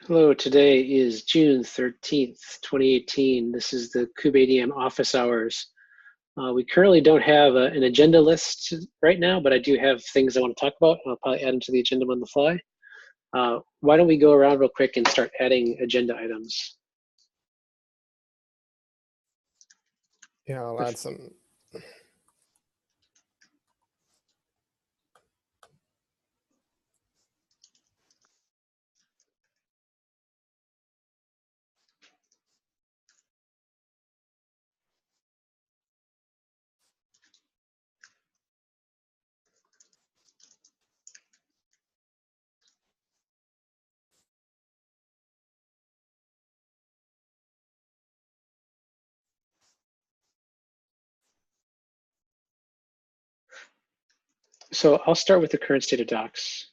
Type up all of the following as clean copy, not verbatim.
Hello, today is June 13th, 2018. This is the kubeadm office hours. We currently don't have an agenda list right now, but I do have things I want to talk about, and I'll probably add them to the agenda on the fly. Why don't we go around real quick and start adding agenda items? Yeah, I'll add some. So I'll start with the current state of docs.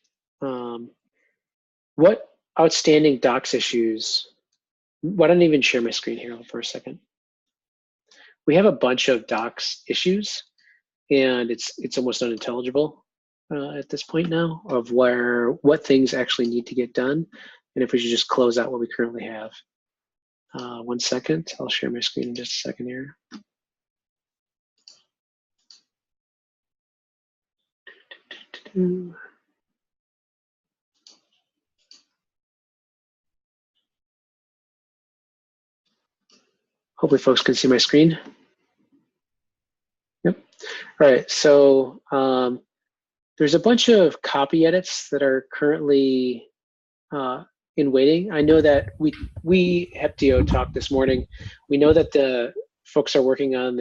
What outstanding docs issues? Why don't I even share my screen here for a second? We have a bunch of docs issues, and it's almost unintelligible at this point now of what things actually need to get done, and if we should just close out what we currently have. 1 second, I'll share my screen in just a second here. Hopefully folks can see my screen. Yep. All right, so there's a bunch of copy edits that are currently in waiting. I know that we Heptio talked this morning. We know that the folks are working on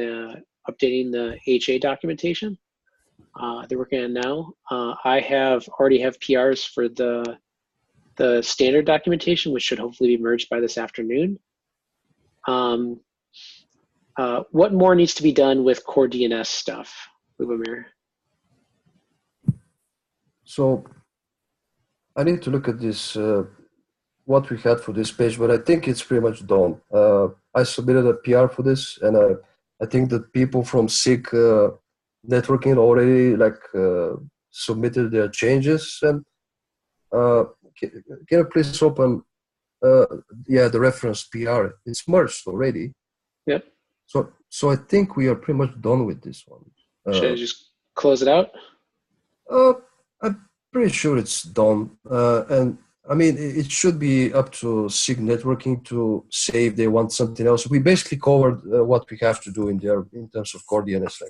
updating the HA documentation. They're working on now. I already have PRs for the standard documentation, which should hopefully be merged by this afternoon. What more needs to be done with core DNS stuff, Lubomir? So I need to look at this, what we had for this page, but I think it's pretty much done. I submitted a PR for this, and I think that people from SIG networking already submitted their changes. And can you please open, the reference PR? It's merged already. Yep. So I think we are pretty much done with this one. Should I just close it out? I'm pretty sure it's done. And I mean, it should be up to SIG networking to say if they want something else. We basically covered what we have to do in there in terms of core DNS.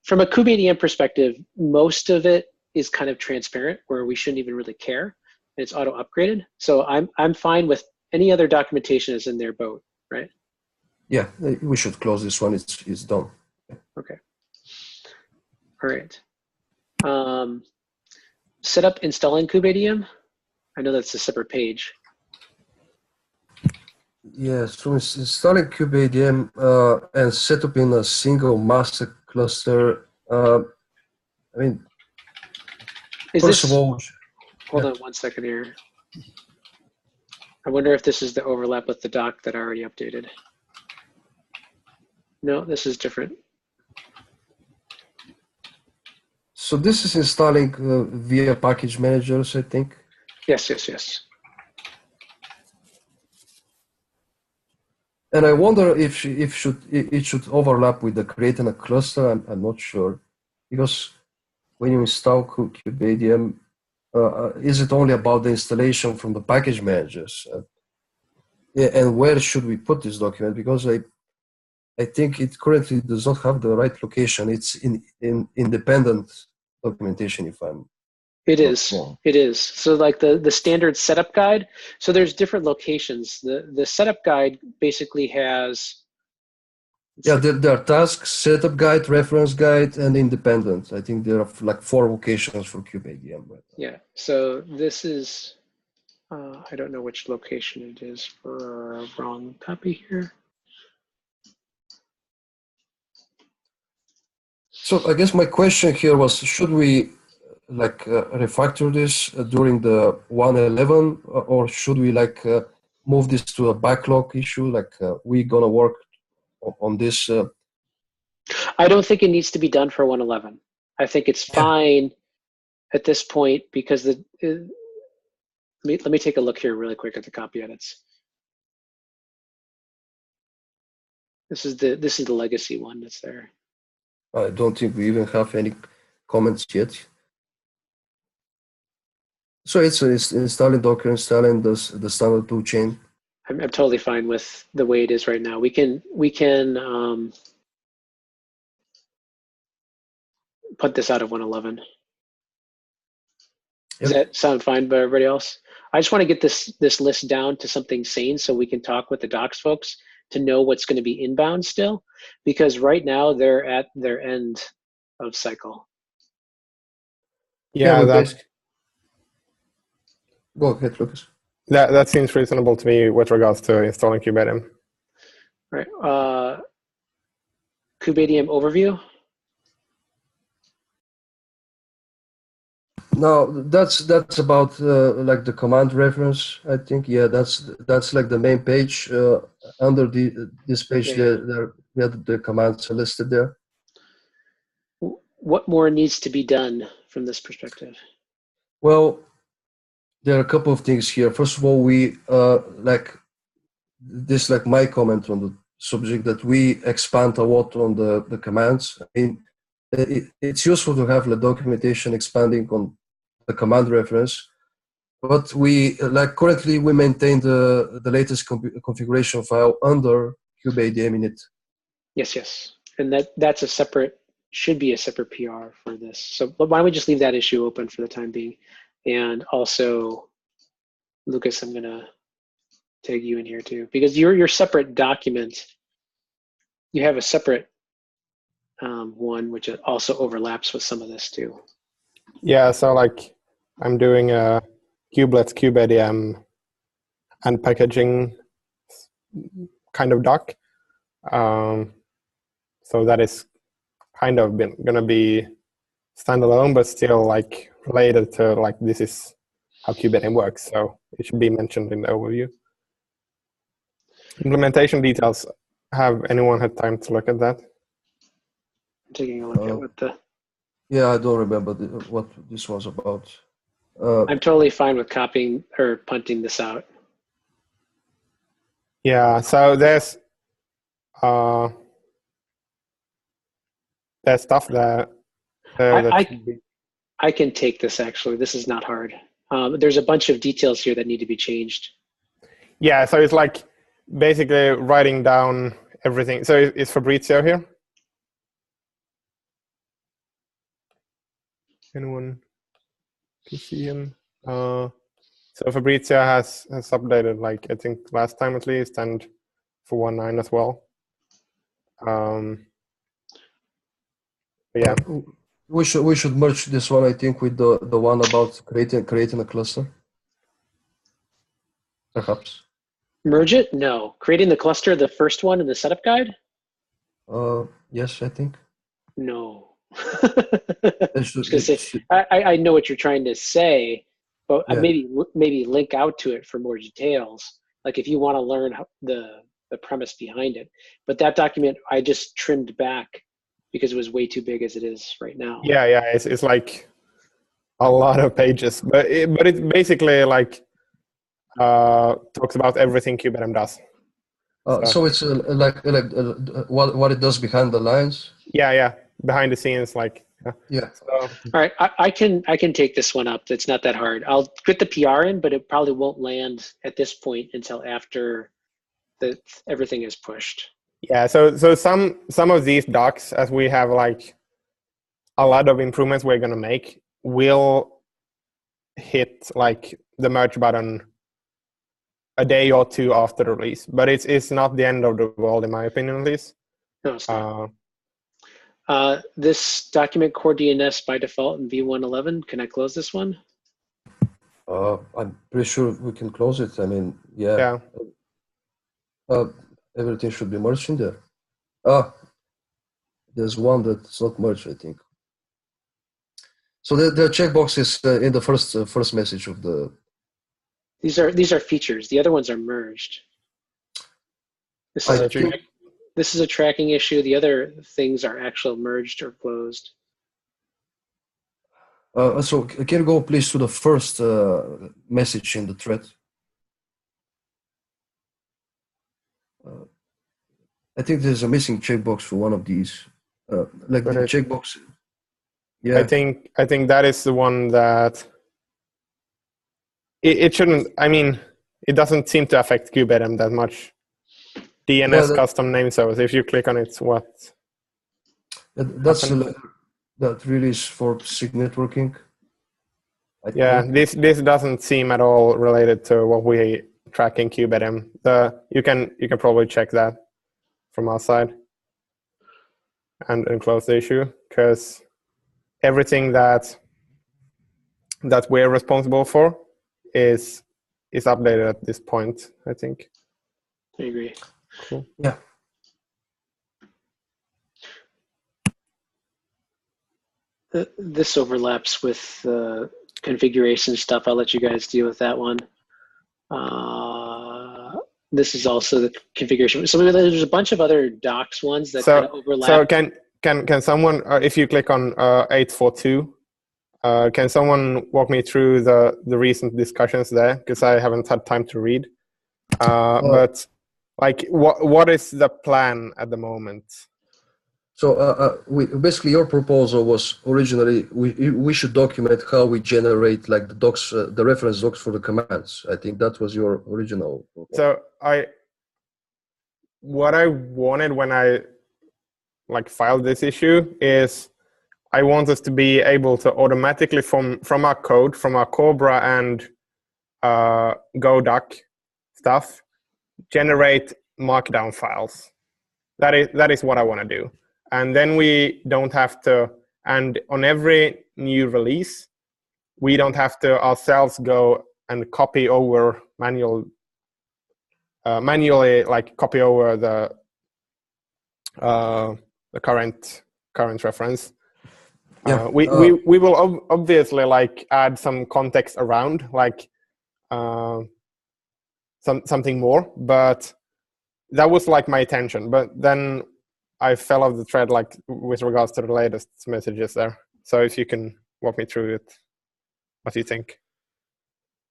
From a kubeadm perspective, most of it is kind of transparent, where we shouldn't even really care. It's auto upgraded, so I'm fine with any other documentation is in their boat, right? Yeah, we should close this one. It's done. Okay. All right. Set up installing kubeadm. I know that's a separate page. Yeah, so installing kubeadm and set up in a single master cluster. I mean, first of all, hold on 1 second here. I wonder if this is the overlap with the doc that I already updated. No, this is different. So this is installing via package managers, I think. Yes, yes, yes. And I wonder if it should overlap with the creating a cluster. I'm not sure, because when you install kubeadm, is it only about the installation from the package managers? And where should we put this document? Because I think it currently does not have the right location. It's in independent documentation, if I'm It is. It is. So like the standard setup guide. So there's different locations. The setup guide basically has. Yeah, there are tasks, setup guide, reference guide, and independent. I think there are like 4 locations for kubeadm. Right now. Yeah. So this is. I don't know which location it is for a wrong copy here. So I guess my question here was, should we refactor this during the 1.11, or should we move this to a backlog issue? We gonna work on this? I don't think it needs to be done for 1.11. I think it's fine at this point, because Let me take a look here really quick at the copy edits. This is the legacy one that's there. I don't think we even have any comments yet. So it's installing Docker, installing the standard tool chain. I'm totally fine with the way it is right now. We can put this out of 111. Does that sound fine by everybody else? I just want to get this list down to something sane so we can talk with the docs folks to know what's going to be inbound still, because right now they're at their end of cycle. Yeah, Go ahead, Lucas. That seems reasonable to me with regards to installing kubeadm. All right. kubeadm overview. No, that's about like the command reference. I think that's like the main page. Under this page, there the commands are listed there. What more needs to be done from this perspective? Well, there are a couple of things here. First of all, we like my comment on the subject that we expand a lot on the commands. I mean, it's useful to have the documentation expanding on the command reference, but we currently we maintain the latest configuration file under kubeadm init. Yes, and that's a separate, should be a separate PR for this. So why don't we just leave that issue open for the time being? And also, Lucas, I'm gonna tag you in here too, because your separate document, you have a separate one which also overlaps with some of this too. Yeah, so like I'm doing a kubelets kubeadm and packaging kind of doc. So that is kind of gonna be standalone, but still like related to like this is how kubeadm works. So it should be mentioned in the overview. Implementation details. Have anyone had time to look at that? I'm taking a look at what the. Yeah, I don't remember what this was about. I'm totally fine with copying or punting this out. Yeah, so there's stuff that I can take this actually. This is not hard. There's a bunch of details here that need to be changed. Yeah, so it's like basically writing down everything. So is Fabrizio here? Anyone can see him? So Fabrizio has updated, like I think last time at least, and for 1.9 as well. Yeah, we should merge this one, I think, with the one about creating a cluster. Perhaps. Merge it? No. Creating the cluster, the first one in the setup guide? Yes, I think. No. Should, I know what you're trying to say, but yeah. maybe link out to it for more details. Like if you want to learn the premise behind it. But that document I just trimmed back because it was way too big as it is right now. Yeah, it's like a lot of pages, but it's basically like talks about everything kubeadm does. So it's what it does behind the lines. Yeah, behind the scenes, like. Yeah. So, all right, I can take this one up. It's not that hard. I'll get the PR in, but it probably won't land at this point until after everything is pushed. Yeah, so some of these docs, as we have like a lot of improvements we're gonna make, will hit like the merge button a day or two after the release. But it's not the end of the world, in my opinion, at least. No, it's not. This document core DNS by default in v1.11. Can I close this one? I'm pretty sure we can close it. I mean, yeah. Everything should be merged in there. There's one that's not merged, I think. So the checkbox is in the first message of the. These are features. The other ones are merged. This is a tracking issue. The other things are actual merged or closed. So can you go please to the first message in the thread? I think there's a missing checkbox for one of these. Like But the checkbox. Yeah. I think that is the one that it shouldn't. I mean, it doesn't seem to affect kubeadm that much. DNS custom name service. If you click on it, what? That's that really is for SIG networking. Yeah, this doesn't seem at all related to what we track in kubeadm. You can probably check that from our side and close the issue, because everything that we're responsible for is updated at this point, I think. I agree. Cool. Yeah. This overlaps with configuration stuff. I'll let you guys deal with that one. This is also the configuration. So there's a bunch of other docs ones that kind of overlap. So can someone, if you click on 842, can someone walk me through the recent discussions there? Because I haven't had time to read. But like, what is the plan at the moment? So basically your proposal was originally we should document how we generate like the docs, the reference docs for the commands. I think that was your original proposal. So what I wanted when I like filed this issue is I want us to be able to automatically from our code, from our Cobra and GoDoc stuff, generate markdown files. That is what I want to do. And then we don't have to, and on every new release, we don't have to ourselves go and copy over manually like copy over the current reference. Yeah. We will obviously like add some context around like something more, but that was like my intention. But then I fell off the thread like with regards to the latest messages there. So if you can walk me through it, what do you think?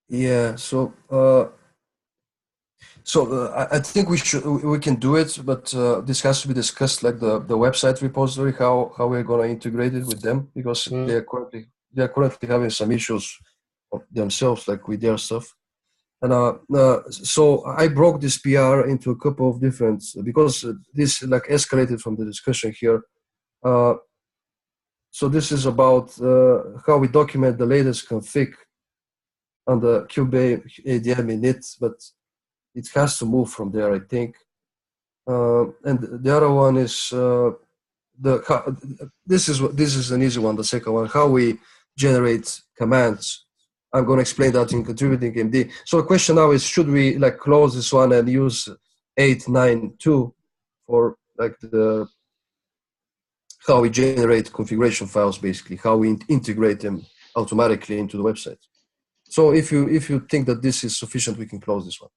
Yeah. So I think we can do it, but this has to be discussed like the website repository, how we're going to integrate it with them, because they are currently having some issues of themselves, like with their stuff. And so I broke this PR into a couple of different, because this like escalated from the discussion here. So this is about how we document the latest config on the kubeadm init, but it has to move from there, I think. And the other one is this is an easy one. The second one, how we generate commands. I'm going to explain that in contributing MD. So the question now is, should we like close this one and use 892 for like the how we generate configuration files, basically how we integrate them automatically into the website. So if you think that this is sufficient, we can close this one.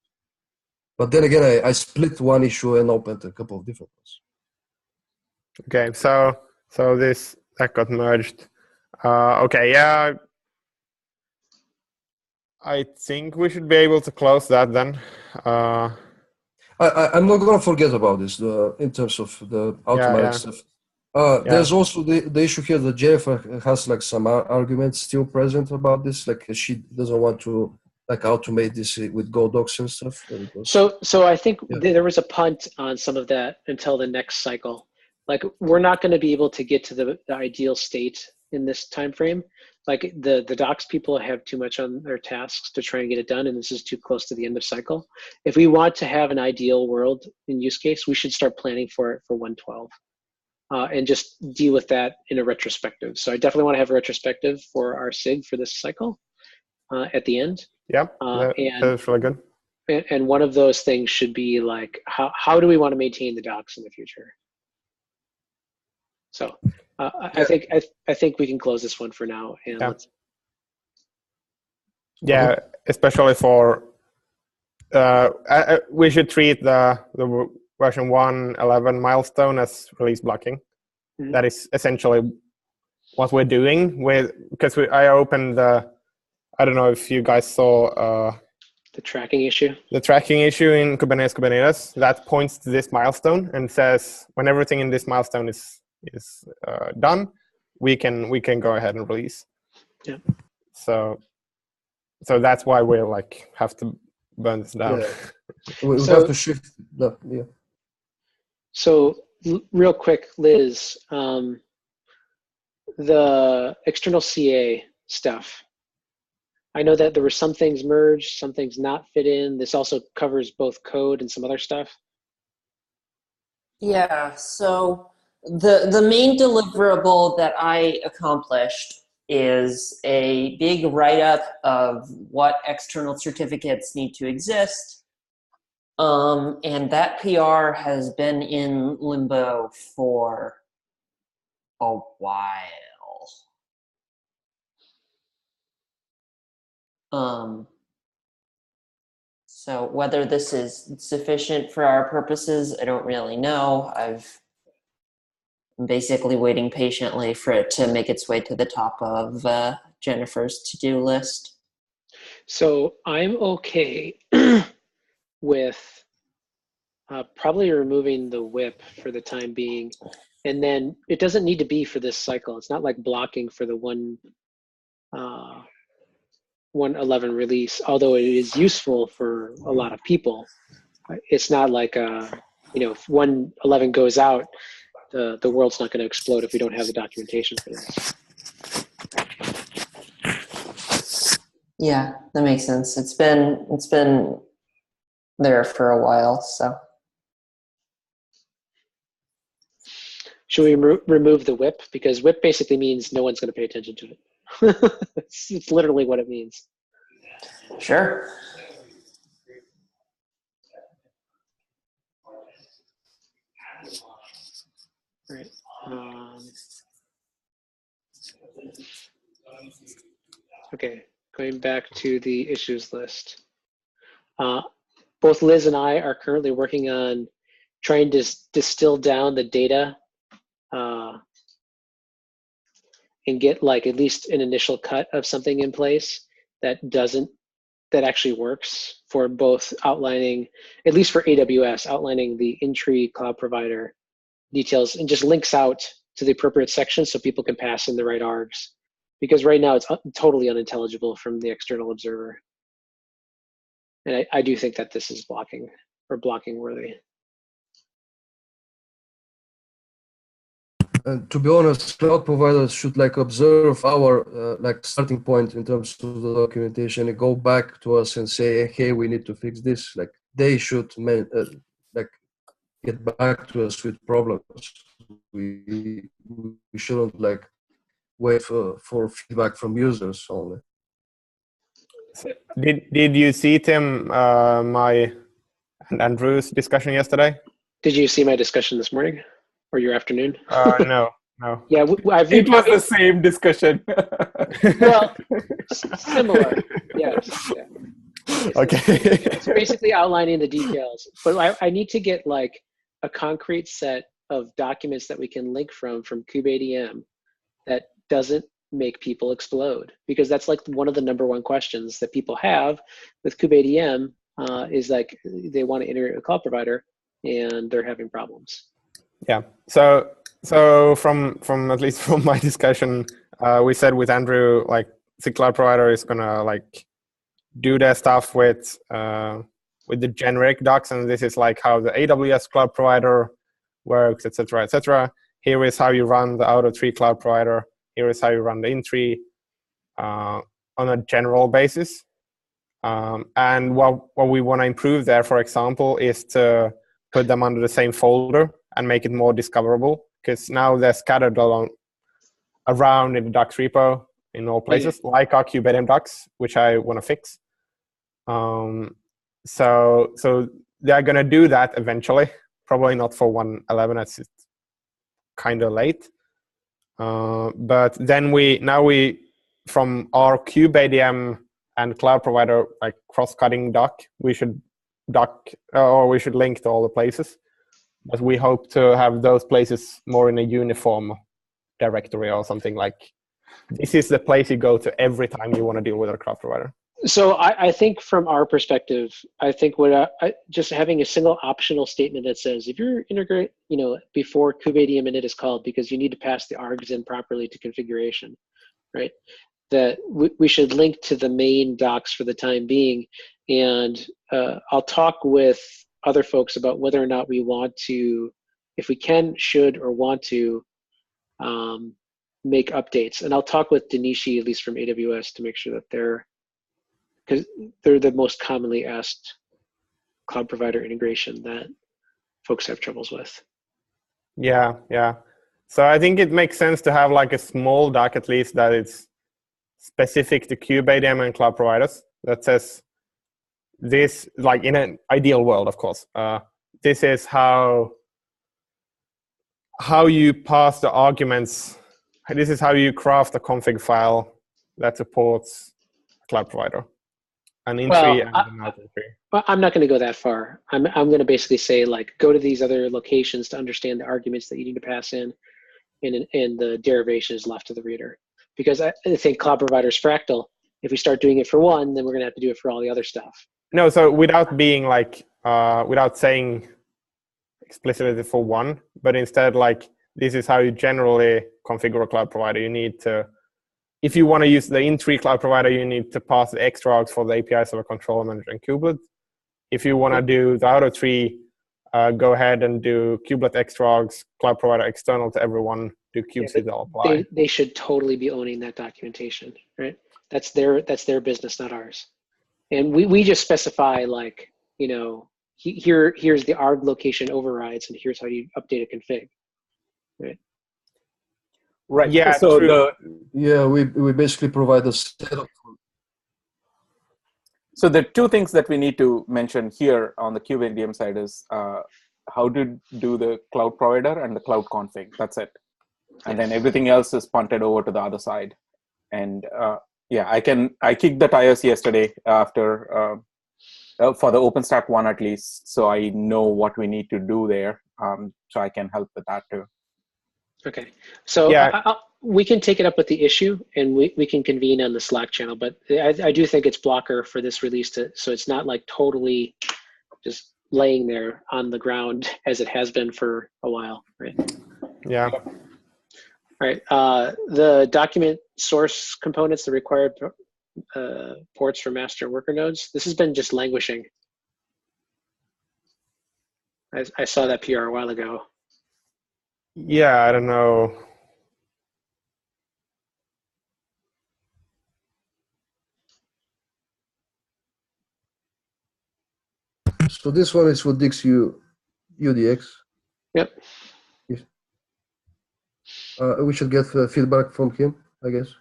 But then again, I split one issue and opened a couple of different ones. Okay, so that got merged. Okay, yeah. I think we should be able to close that then. I'm not going to forget about this in terms of the automatic stuff. There's also the issue here that Jennifer has like some arguments still present about this. Like she doesn't want to like automate this with GoDocs and stuff. So I think there was a punt on some of that until the next cycle. Like we're not going to be able to get to the ideal state in this time frame. Like the docs people have too much on their tasks to try and get it done, and this is too close to the end of cycle. If we want to have an ideal world in use case, we should start planning for it for 112 and just deal with that in a retrospective. So I definitely want to have a retrospective for our SIG for this cycle at the end. Yeah, that's really good. And one of those things should be like, how do we want to maintain the docs in the future? So I think we can close this one for now. And especially for we should treat the version 1.11 milestone as release blocking. Mm-hmm. That is essentially what we're doing with, because I opened the, I don't know if you guys saw The tracking issue. the tracking issue in Kubernetes that points to this milestone and says when everything in this milestone is done, we can go ahead and release. Yeah. So that's why we like have to burn this down. Yeah. We have to shift that. Yeah. So real quick, Liz, the external CA stuff. I know that there were some things merged, some things not fit in. This also covers both code and some other stuff. Yeah, so the main deliverable that I accomplished is a big write-up of what external certificates need to exist. And that PR has been in limbo for a while. So whether this is sufficient for our purposes, I don't really know. I'm basically waiting patiently for it to make its way to the top of Jennifer's to-do list. So I'm okay with probably removing the whip for the time being. And then it doesn't need to be for this cycle. It's not like blocking for the 1.11 release, although it is useful for a lot of people. It's not like, if 1.11 goes out, the world's not going to explode if we don't have the documentation for this. Yeah, that makes sense. It's been there for a while, so. Should we remove the whip? Because whip basically means no one's going to pay attention to it. It's literally what it means. Sure. Right. Okay, going back to the issues list. Both Liz and I are currently working on trying to distill down the data and get like at least an initial cut of something in place that actually works for both outlining, at least for AWS, outlining the in-tree cloud provider details and just links out to the appropriate section so people can pass in the right args. Because right now it's totally unintelligible from the external observer. And I do think that this is blocking worthy. And to be honest, cloud providers should like observe our like starting point in terms of the documentation and go back to us and say, hey, we need to fix this. Like they should like get back to us with problems. We shouldn't like wait for feedback from users only. Did you see, Tim, my and Andrew's discussion yesterday? Did you see my discussion this morning or your afternoon? No. Yeah, it was the same discussion. Well, similar. Yes. Yeah. Okay. It's basically outlining the details, but I need to get like a concrete set of documents that we can link from kubeadm that doesn't make people explode, because that's like one of the number one questions that people have with kubeadm is like they want to integrate with a cloud provider and they're having problems. Yeah. So from at least from my discussion, we said with Andrew, like the cloud provider is gonna like do their stuff with the generic docs, and this is like how the AWS cloud provider works, etc., etc. Here is how you run the out-of-tree cloud provider. Here is how you run the in-tree on a general basis. And what we want to improve there, for example, is to put them under the same folder and make it more discoverable, because now they're scattered around in the docs repo in all places, like our kubeadm docs, which I want to fix. So they're going to do that eventually, probably not for 1.11, it's kind of late. But then we from our kubeadm and cloud provider like cross-cutting doc, we should link to all the places. But we hope to have those places more in a uniform directory or something like. This is the place you go to every time you want to deal with a cloud provider. So I think from our perspective, I think what just having a single optional statement that says if you're integrate, before kubeadm init is called because you need to pass the args in properly to configuration, right? That we should link to the main docs for the time being, and I'll talk with other folks about whether or not we want to, if we can, should, or want to make updates. And I'll talk with Denishi, at least from AWS, to make sure that because they're the most commonly asked cloud provider integration that folks have troubles with. Yeah. So I think it makes sense to have like a small doc at least that it's specific to kubeadm and cloud providers that says this, like in an ideal world, of course, this is how you pass the arguments. This is how you craft a config file that supports a cloud provider. An entry and an out entry. Well, I'm not going to go that far. I'm going to basically say, like, go to these other locations to understand the arguments that you need to pass in, and the derivation is left to the reader. Because I think cloud provider's fractal. If we start doing it for one, then we're going to have to do it for all the other stuff. No, so without being like, without saying explicitly for one, but instead like, this is how you generally configure a cloud provider. You need to, if you want to use the in-tree cloud provider, you need to pass the extra args for the APIs of a controller manager and kubelet. If you want to do the outer tree, go ahead and do kubelet extra args, cloud provider external to everyone, do kubectl apply. They should totally be owning that documentation, right? That's their business, not ours. And we just specify, like, here's the arg location overrides, and here's how you update a config, right? Right. Yeah. So we basically provide a setup. So the two things that we need to mention here on the kubeadm side is how to do the cloud provider and the cloud config. That's it. And then everything else is punted over to the other side. And I kicked the tires yesterday after for the OpenStack one at least, so I know what we need to do there. So I can help with that too. Okay, so we can take it up with the issue, and we can convene on the Slack channel. But I do think it's blocker for this release, so it's not like totally just laying there on the ground as it has been for a while, right? Yeah. All right. The document source components, the required ports for master worker nodes. This has been just languishing. I saw that PR a while ago. Yeah, I don't know. So this one is for Dix UDX. Yep. We should get feedback from him, I guess.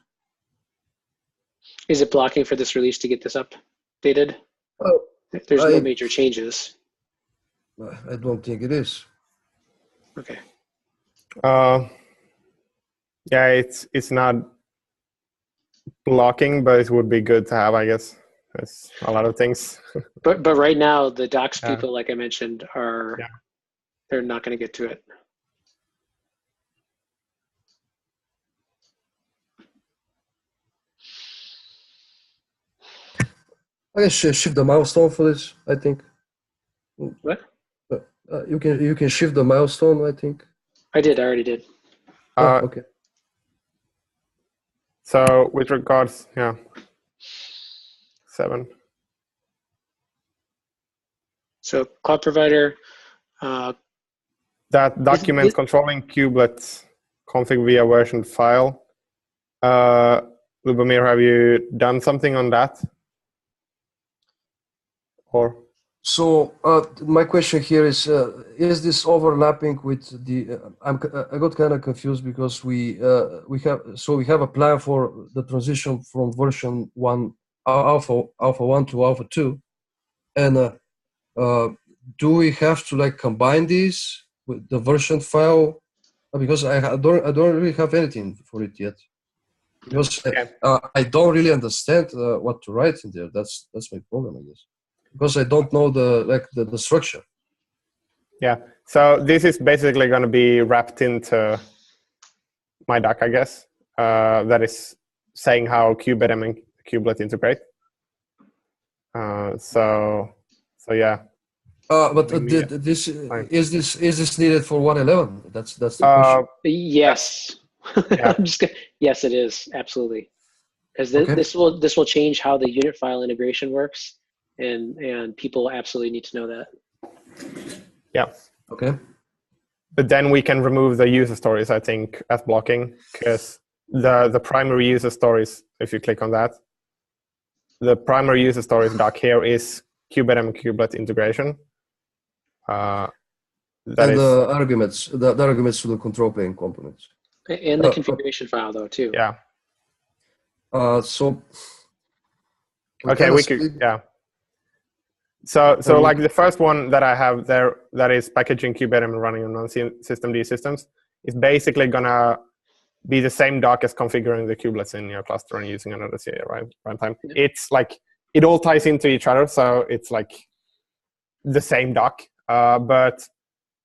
Is it blocking for this release to get this updated? There's no major changes. I don't think it is. Okay. Yeah, it's not blocking, but it would be good to have, I guess. There's a lot of things. But right now, the docs people, like I mentioned, they're not going to get to it. I guess shift the milestone for this, I think. What? You can shift the milestone, I think. I already did. Okay. So with regards, 7. So cloud provider. That document controlling kubelets config via version file. Lubomir, have you done something on that? Or? So my question here is this overlapping with the? I got kind of confused because we have a plan for the transition from version 1 alpha 1 to alpha 2, and do we have to like combine these with the version file? Because I don't really have anything for it yet. Because I don't really understand what to write in there. That's my problem, I guess. Because I don't know the structure. Yeah. So this is basically going to be wrapped into my doc, I guess, that is saying how kubeadm and kubelet integrate. So yeah. But Maybe, this fine. is this needed for 111? That's the question. Yes. Yeah. I'm just gonna, yes, it is absolutely, because Okay. this will change how the unit file integration works, and people absolutely need to know that. Yeah. Okay. But then we can remove the user stories, I think, as blocking, because the primary user stories, if you click on that, the primary user stories doc here is kubeadm and kubelet integration. That And is, the arguments, the arguments to the control plane components. And the configuration file though too. yeah. So Okay, we could, yeah. So like the first one that I have there, that is packaging kubeadm and running on non-systemd systems, is basically gonna be the same doc as configuring the kubelets in your cluster and using another CA runtime. Yeah. It's like, it all ties into each other, so it's like the same doc. But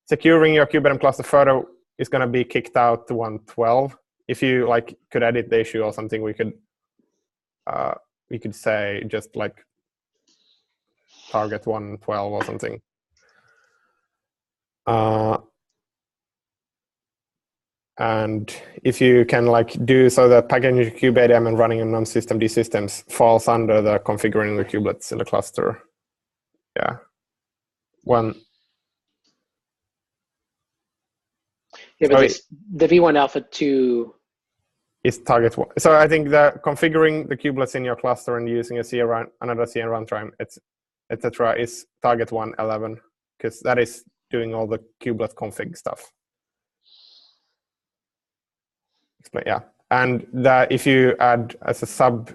securing your kubeadm cluster further is gonna be kicked out to 112. If you like could edit the issue or something, we could say just like target 112 or something. And if you can like do so that packaging kubeadm and running on non-systemd systems falls under the configuring the kubelets in the cluster. Yeah. One. Yeah, but the V1 Alpha 2 is target one. So I think the configuring the kubelets in your cluster and using a another CN runtime, etc., is target 111, because that is doing all the kubelet config stuff. Yeah, and that if you add as a sub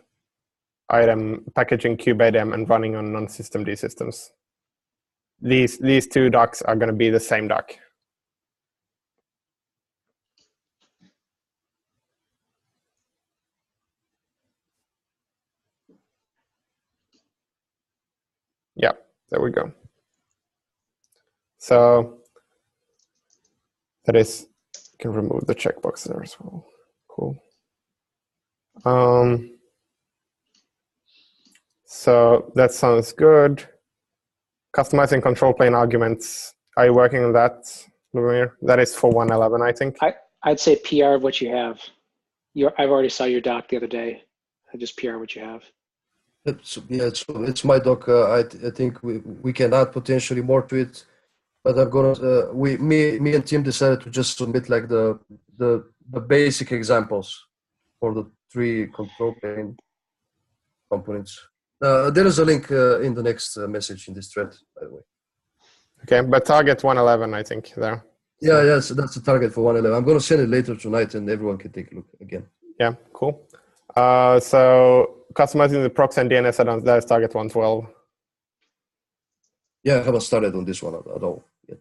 item packaging kubeadm and running on non-systemd systems, these two docs are going to be the same doc. Yeah, there we go. So that is, you can remove the checkbox there as well. Cool. So that sounds good. Customizing control plane arguments. Are you working on that, Lumir? That is for 111, I think. I'd say PR what you have. I've already saw your doc the other day. I just PR what you have. It's my doc. I think we can add potentially more to it, but I'm gonna me and Tim decided to just submit like the basic examples for the 3 control plane components. There is a link in the next message in this thread, by the way. Okay, but target 111, I think, there. Yeah, yes, that's the target for 111. I'm going to send it later tonight, and everyone can take a look again. Yeah, cool. So customizing the proxy and DNS add-ons, that is target 112. Yeah, I haven't started on this one at all yet.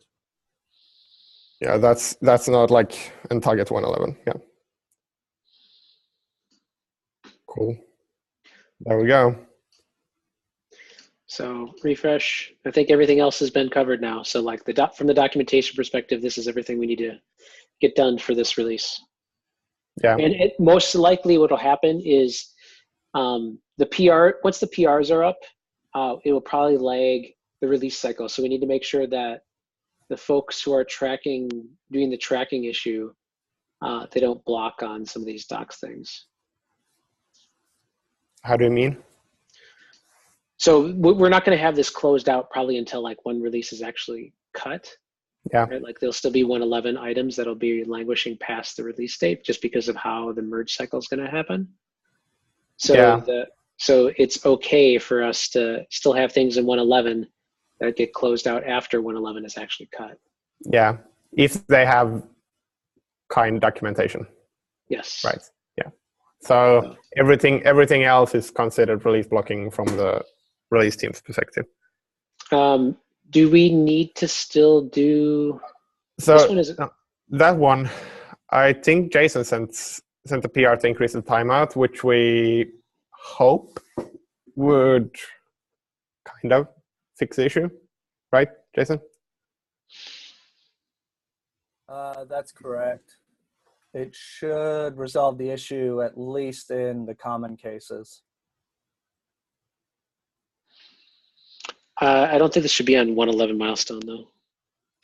Yeah, that's not like in target 111. Yeah. Cool. There we go. So refresh. I think everything else has been covered now. So like from the documentation perspective, this is everything we need to get done for this release. Yeah. And most likely what will happen is the PR, once the PRs are up, it will probably lag the release cycle. So we need to make sure that the folks who are doing the tracking issue, they don't block on some of these docs things. How do you mean? So we're not going to have this closed out probably until like one release is actually cut. Yeah. Right? Like there'll still be 111 items that'll be languishing past the release date just because of how the merge cycle is going to happen. So yeah. So it's okay for us to still have things in 111 that get closed out after 111 is actually cut. Yeah, if they have kind documentation. Yes. Right. Yeah. So everything else is considered release blocking from the release team's perspective. Do we need to still do so this one? That one, I think Jason sent a PR to increase the timeout, which we hope would kind of fix the issue, right, Jason? That's correct. it should resolve the issue, at least in the common cases. I don't think this should be on 111 milestone though,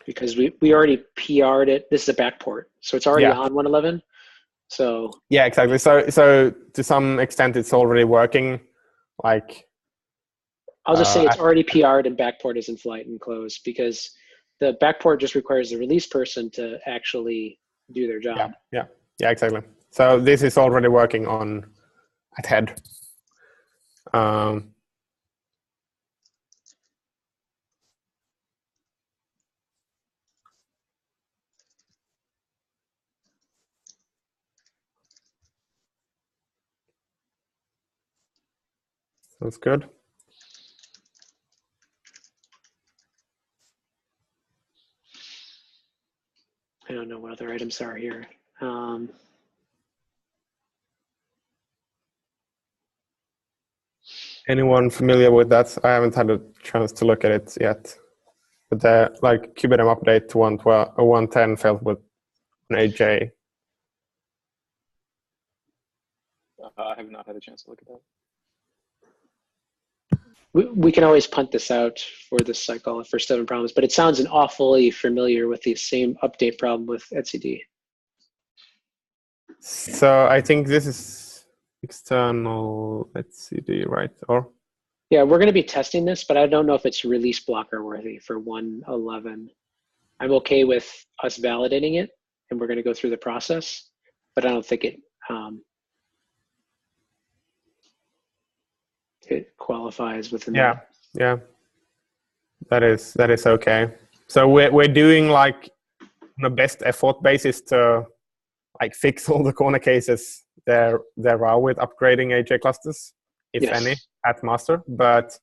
because we already PR'd it. This is a backport, so it's already on 111. So yeah, exactly. So to some extent, it's already working. Like, I'll just say it's already PR'd and backport is in flight and closed, because the backport just requires the release person to actually do their job. Yeah, exactly. So this is already working on at head. That's good. I don't know what other items are here. Anyone familiar with that? I haven't had a chance to look at it yet. But the like kubeadm update to 112 or 110 failed with an AJ. I have not had a chance to look at that. We can always punt this out for this cycle if there's 7 problems, but it sounds an awfully familiar with the same update problem with etcd. So I think this is external etcd, right? Or Yeah, we're going to be testing this, but I don't know if it's release blocker worthy for 111. I'm okay with us validating it, and we're going to go through the process, but I don't think it qualifies within that. Yeah, that is okay. So we're doing like on a best effort basis to like fix all the corner cases there are with upgrading AJ clusters, if any, at master. But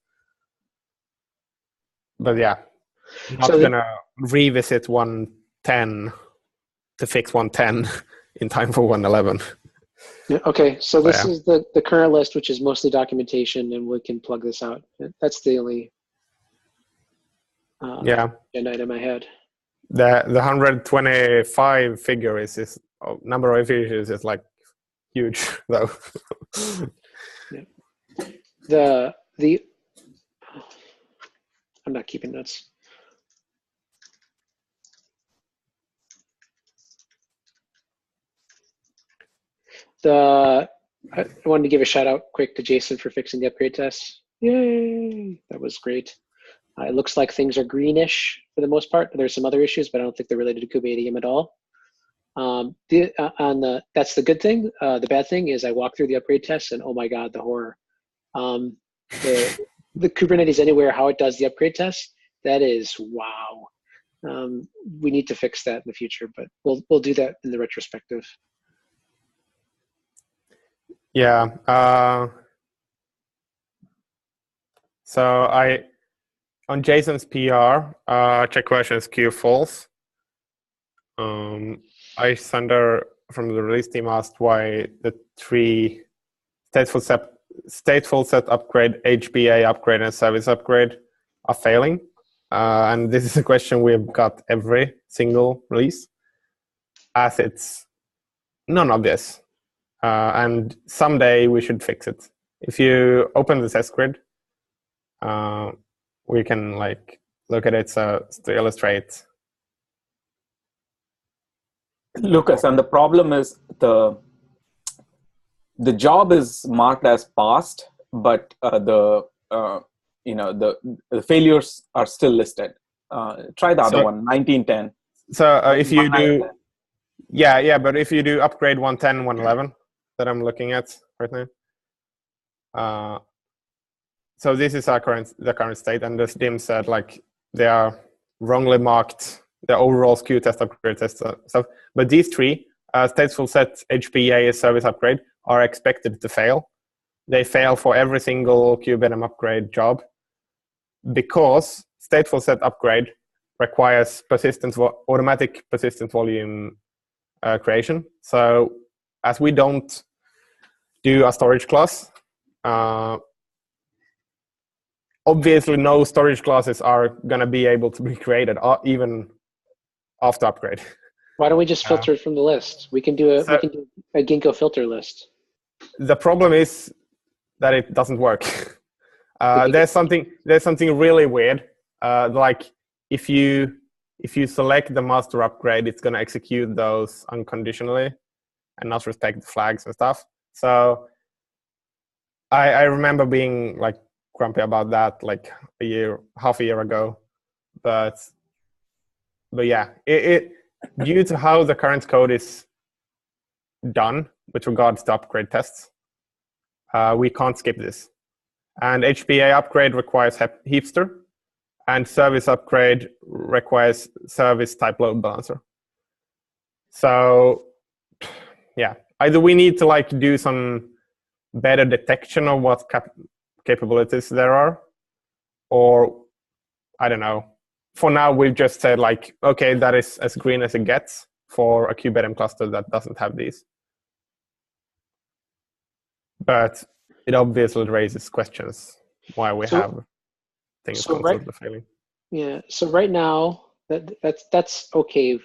yeah, not gonna revisit 110 to fix 110 in time for 111. Yeah, okay, so this is the current list, which is mostly documentation, and we can plug this out. That's the only agenda item I had. The 125 figure is number of issues is like huge though. Yeah. The I'm not keeping notes. I wanted to give a shout out quick to Jason for fixing the upgrade tests. Yay! That was great. It looks like things are greenish for the most part. There's some other issues, but I don't think they're related to kubeadm at all. That's the good thing. The bad thing is I walked through the upgrade tests and oh my God, the horror. The Kubernetes Anywhere, how it does the upgrade tests, that is wow. We need to fix that in the future, but we'll do that in the retrospective. Yeah. So on Jason's PR, check questions Q false. Sander from the release team asked why the 3 stateful set upgrade, HBA upgrade, and service upgrade are failing. And this is a question we've got every single release, as it's non-obvious. And someday we should fix it. If you open the test grid, we can like look at it to illustrate. Lucas, and the problem is the job is marked as passed, but the failures are still listed. Try the other one, 1910. So if you do, but if you do upgrade 110, 111 that I'm looking at right now. So this is the current state, and the SDIM said like they are wrongly marked the overall SKU test upgrade test stuff. But these 3 stateful set HPA service upgrade are expected to fail. They fail for every single kubeadm upgrade job because stateful set upgrade requires automatic persistent volume creation. So as we don't do a storage class, obviously no storage classes are going to be able to be created even after upgrade. Why don't we just filter it from the list? We can do a Ginkgo filter list. The problem is that it doesn't work. There's something really weird. Like if you select the master upgrade, it's going to execute those unconditionally and not respect the flags and stuff. So I remember being like grumpy about that like half a year ago, but yeah, it due to how the current code is done with regards to upgrade tests, we can't skip this. And HPA upgrade requires heapster, and service upgrade requires service type load balancer. So yeah, either we need to like do some better detection of what capabilities there are, or I don't know. For now, we've just said like, okay, that is as green as it gets for a kubeadm cluster that doesn't have these. But it obviously raises questions why we have things constantly failing. Yeah. So right now, that's okay.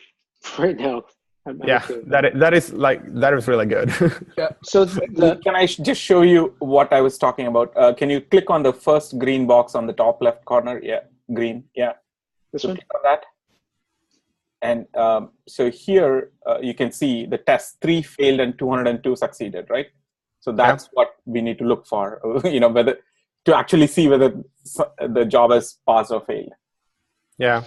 Right now, I'm okay with that is really good. Yeah. So can I just show you what I was talking about? Can you click on the first green box on the top left corner? Yeah, green. Yeah. This one? Click on that. And so here you can see the test 3 failed and 202 succeeded, right? So that's what we need to look for, whether to actually see whether the job has passed or failed. Yeah.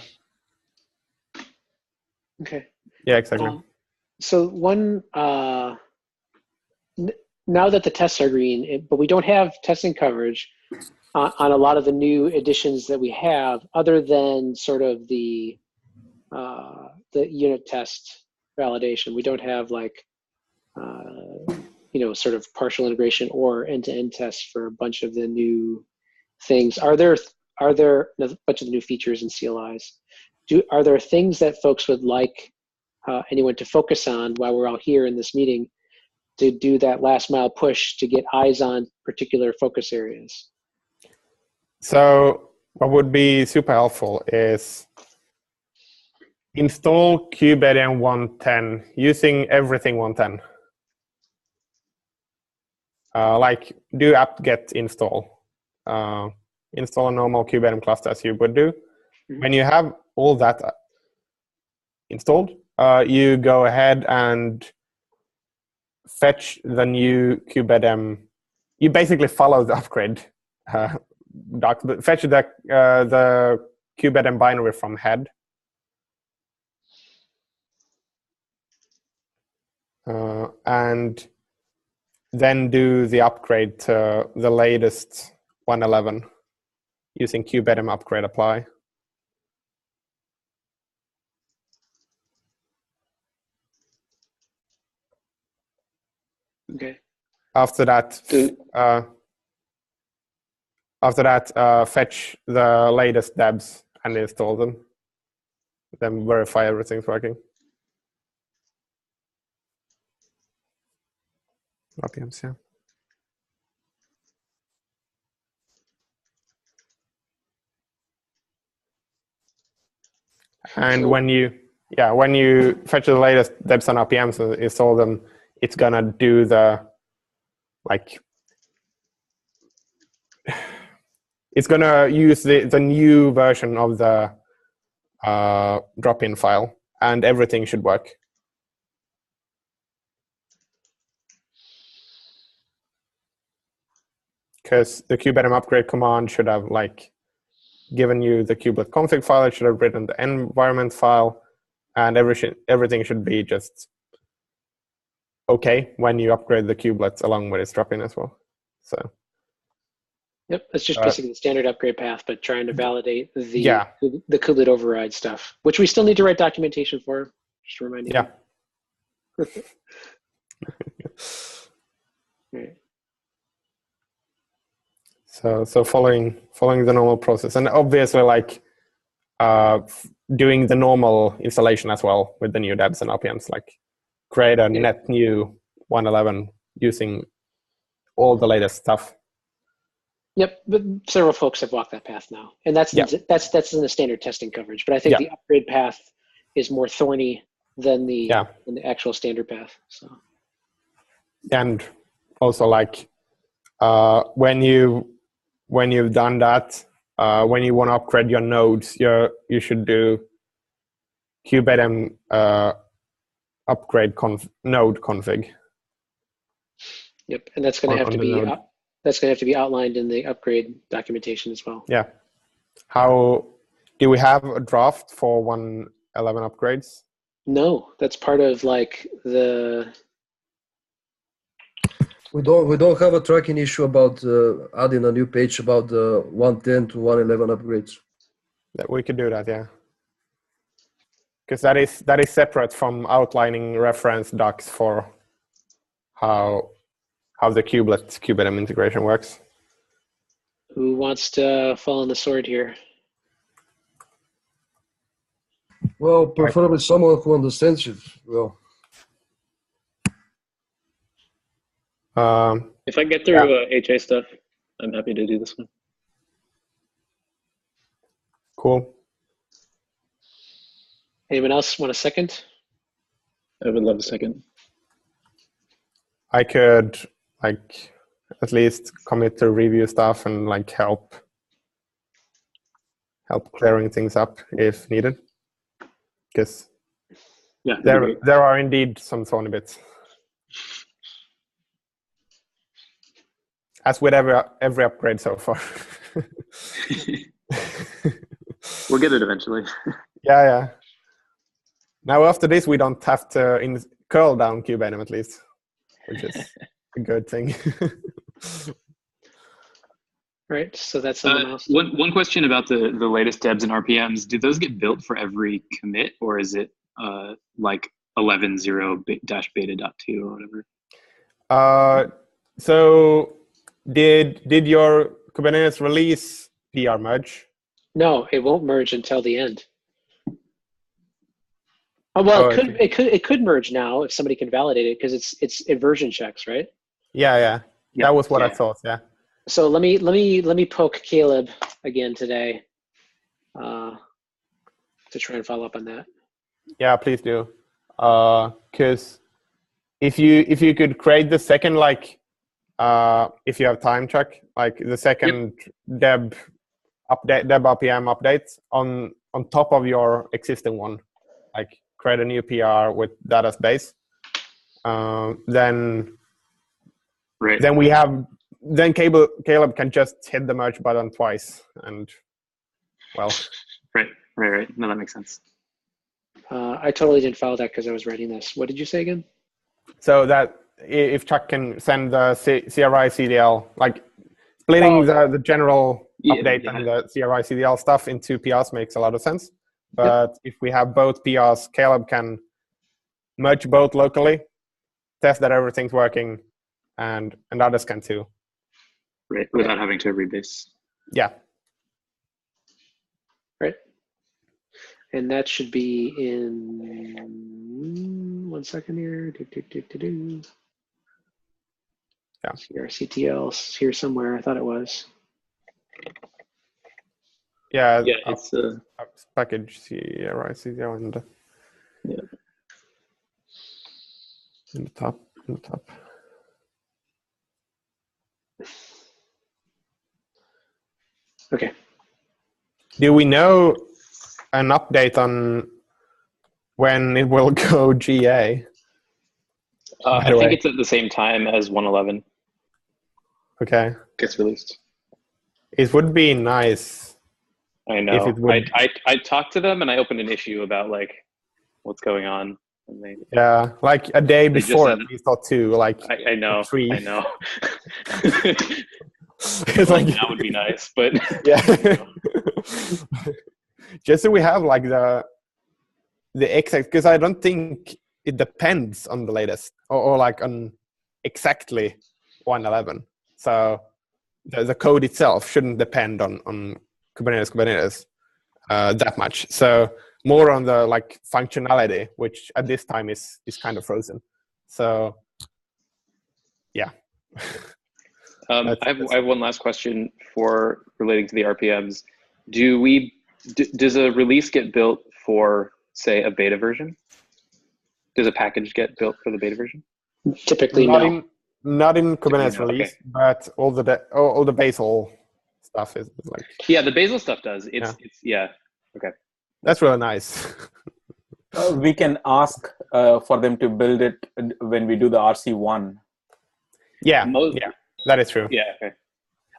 Okay. Yeah, exactly. So one, now that the tests are green, but we don't have testing coverage on a lot of the new additions that we have, other than sort of the unit test validation. We don't have like, sort of partial integration or end-to-end tests for a bunch of the new things. Are there a bunch of the new features and CLIs? Are there things that folks would like anyone to focus on while we're all here in this meeting to do that last mile push to get eyes on particular focus areas? So what would be super helpful is install kubeadm 110 using everything 110. Like do apt-get install. Install a normal kubeadm cluster as you would do. Mm-hmm. When you have all that installed, you go ahead and fetch the new kubeadm. You basically follow the upgrade doc, but fetch the kubeadm binary from head. And then do the upgrade to the latest 111 using kubeadm upgrade apply. Okay. After that, fetch the latest debs and install them. Then verify everything's working. RPMs, yeah. And when you fetch the latest debs and RPMs and install them, it's gonna do it's gonna use the new version of the drop-in file, and everything should work. Because the kubeadm upgrade command should have given you the kubelet config file. It should have written the environment file, and everything should be just okay when you upgrade the kubelets along with its drop-in as well. So. Yep, it's just basically the standard upgrade path, but trying to validate the kubelet override stuff, which we still need to write documentation for. Just to remind you. Yeah. Right. So following the normal process, and obviously doing the normal installation as well with the new debs and RPMs, create a net new 111 using all the latest stuff. Yep, but several folks have walked that path now, and that's in the standard testing coverage. But I think the upgrade path is more thorny than the actual standard path. So, and also like when you've done that, when you want to upgrade your nodes, you should do kubeadm upgrade node config. Yep, and that's going to have to be have to be outlined in the upgrade documentation as well. Yeah. How do we have a draft for 1.11 upgrades? No, that's part of like the. We don't have a tracking issue about adding a new page about the 1.10 to 1.11 upgrades. That we could do that, yeah. Because that is separate from outlining reference docs for how the kubeadm integration works. Who wants to fall on the sword here? Well, preferably someone who understands it well. If I get through HA stuff, I'm happy to do this one. Cool. Anyone else want a second? I would love a second. I could like at least commit to review stuff and like help clearing things up if needed. Because there are indeed some thorny bits. As with every upgrade so far. We'll get it eventually. Yeah. Now after this, we don't have to curl down kubeadm at least, which is a good thing. Right. So that's on the milestone. One question about the latest debs and RPMs. Do those get built for every commit, or is it like 11.0-beta.2 or whatever? So did your Kubernetes release PR merge? No, it won't merge until the end. Oh, well, it could merge now if somebody can validate it because it's version checks, right? Yeah. That was what I thought. Yeah. So let me poke Caleb again today to try and follow up on that. Yeah, please do. Because if you could create the second if you have time, Chuck, like the second deb RPM updates on top of your existing one, like create a new PR with that as base. Then Caleb can just hit the merge button twice, and well. Right. No, that makes sense. I totally didn't follow that because I was writing this. What did you say again? So that if Chuck can send the CRI CDL, like splitting the general update and the CRI CDL stuff into PRs makes a lot of sense. But if we have both PRs, Caleb can merge both locally, test that everything's working, and others can too. Right, without having to rebase. Yeah. Right. And that should be in 1 second here. Yeah. CRCTL here somewhere. I thought it was. Yeah. It's package CRI CDL in the top. Okay. Do we know an update on when it will go GA? I think it's at the same time as 1.11. Okay. Gets released. It would be nice. I know. If it would... I talked to them and I opened an issue about like what's going on. And like a day before at least or two. Like I know. 3. I know. It's like that would be nice, but yeah. Just so we have like the exact, because I don't think it depends on the latest or like on exactly 1.11. So the code itself shouldn't depend on Kubernetes that much. So more on the like functionality, which at this time is kind of frozen. So yeah. I have one last question for relating to the RPMs. Does a release get built for, say, a beta version? Does a package get built for the beta version? Typically, Not no. in Kubernetes no, okay. release, but all the basal stuff is like. Yeah, the Bazel stuff does. It's okay. That's really nice. We can ask for them to build it when we do the RC1. Yeah, that is true. Yeah, okay.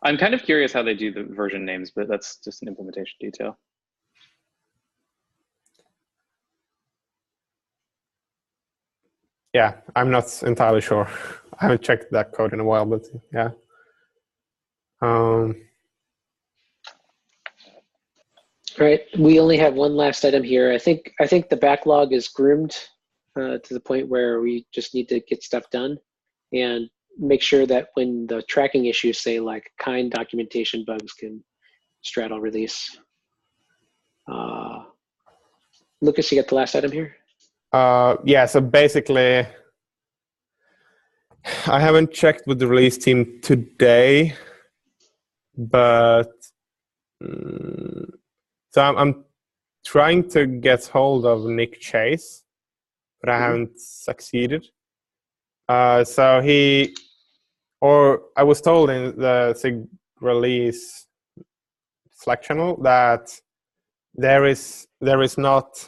I'm kind of curious how they do the version names, but that's just an implementation detail. Yeah, I'm not entirely sure. I haven't checked that code in a while, but yeah. All right, we only have one last item here. I think the backlog is groomed to the point where we just need to get stuff done and make sure that when the tracking issues say like kind documentation bugs can straddle release. Lucas, you got the last item here? Yeah, so basically, I haven't checked with the release team today, but so I'm trying to get hold of Nick Chase, but I haven't succeeded. So I was told in the SIG release Slack channel that there is not.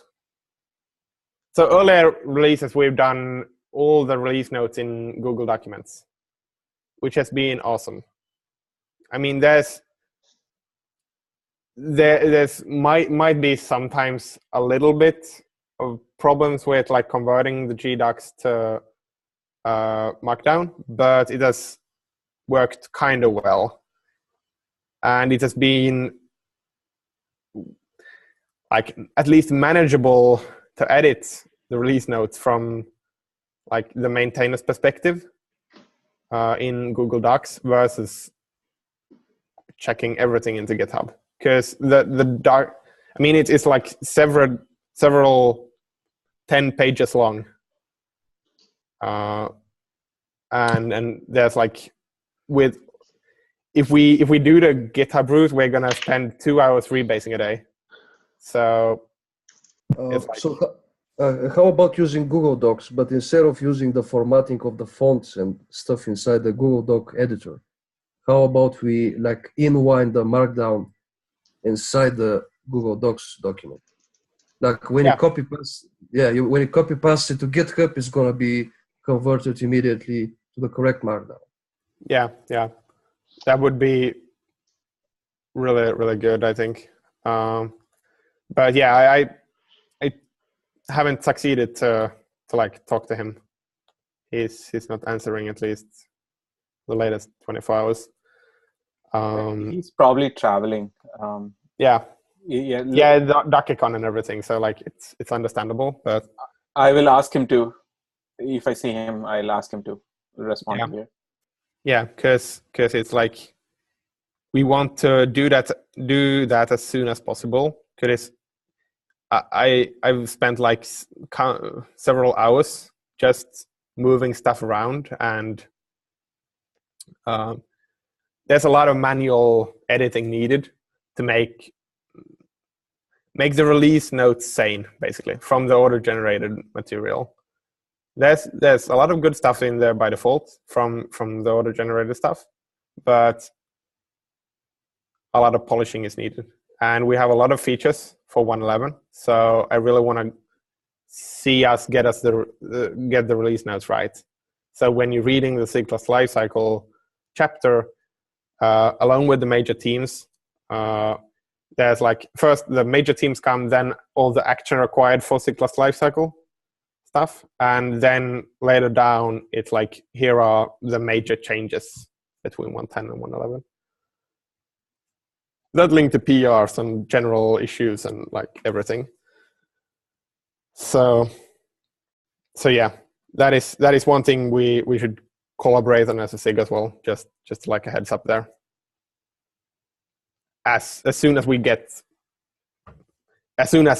So earlier releases, we've done all the release notes in Google Documents, which has been awesome. I mean, there's might be sometimes a little bit of problems with like converting the GDocs to Markdown, but it has worked kind of well, and it has been like at least manageable to edit the release notes from like the maintainer's perspective in Google Docs versus checking everything into GitHub, because it's like several 10 pages long, and there's like if we do the GitHub route, we're gonna spend 2 hours rebasing a day. So how about using Google Docs, but instead of using the formatting of the fonts and stuff inside the Google Doc editor, how about we like inline the Markdown inside the Google Docs document? Like when you copy paste, when you copy paste it to GitHub, it's gonna be converted immediately to the correct Markdown. Yeah, that would be really, really good, I think. But yeah, I haven't succeeded to like talk to him. He's not answering, at least the latest 24 hours. He's probably traveling. DocuCon and everything. So like it's understandable, but I will ask him to. If I see him, I'll ask him to respond here. Yeah, because it's like we want to do that as soon as possible. Because I've spent like several hours just moving stuff around, and there's a lot of manual editing needed to make the release notes sane, basically, from the auto-generated material. There's a lot of good stuff in there by default from the auto-generated stuff, but a lot of polishing is needed. And we have a lot of features for 1.11, so I really want to see us get the release notes right. So when you're reading the SIG+ lifecycle chapter, along with the major teams, there's like first the major teams come, then all the action required for SIG+ lifecycle stuff, and then later down it's like here are the major changes between 1.10 and 1.11. That link to PRs and general issues and like everything. So yeah, that is one thing we should collaborate on as a SIG as well. Just like a heads up there. As soon as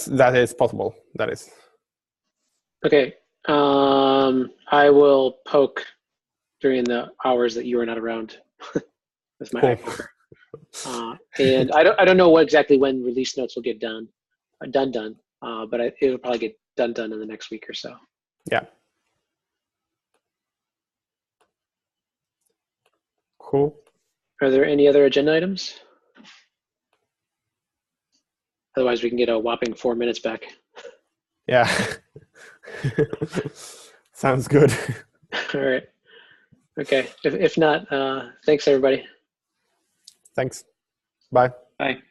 that is possible, that is. Okay. I will poke during the hours that you are not around. That's my poker. And I don't know exactly when release notes will get done, but it'll probably get done in the next week or so. Yeah. Cool. Are there any other agenda items? Otherwise, we can get a whopping 4 minutes back. Yeah. Sounds good. All right. Okay. If not, thanks everybody. Thanks. Bye. Bye.